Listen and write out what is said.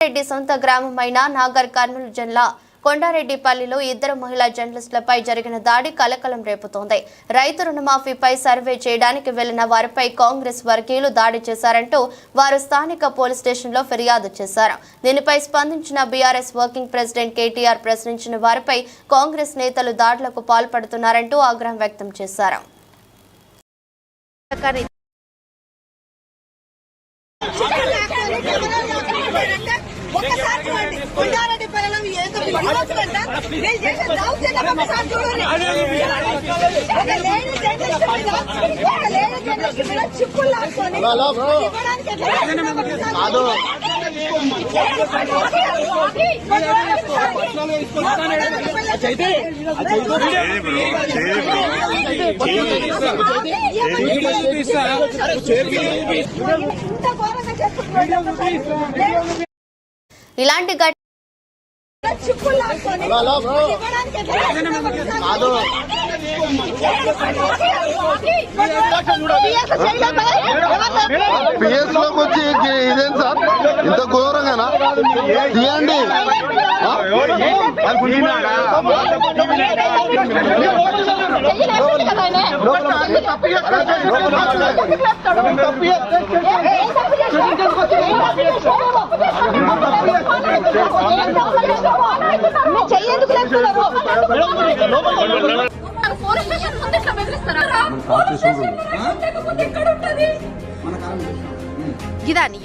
రెడ్డి సొంత గ్రామమైన నాగర్ కర్నూలు జిల్లా కొండారెడ్డిపల్లిలో ఇద్దరు మహిళా జర్నలిస్టులపై జరిగిన దాడి కలకలం రేపుతోంది. రైతు రుణమాఫీపై సర్వే చేయడానికి వెళ్లిన వారిపై కాంగ్రెస్ వర్గీయులు దాడి చేశారంటూ వారు స్థానిక పోలీస్ స్టేషన్లో ఫిర్యాదు చేశారు. దీనిపై స్పందించిన బీఆర్ఎస్ వర్కింగ్ ప్రెసిడెంట్ కేటీఆర్ ప్రశ్నించిన వారిపై కాంగ్రెస్ నేతలు దాడులకు పాల్పడుతున్నారంటూ ఆగ్రహం వ్యక్తం చేశారు. ఇలాంటి పిఎస్ లోకి వచ్చి ఇదేం సార్ ఇంత ఘోరంగానా తీయండి. ఇదాని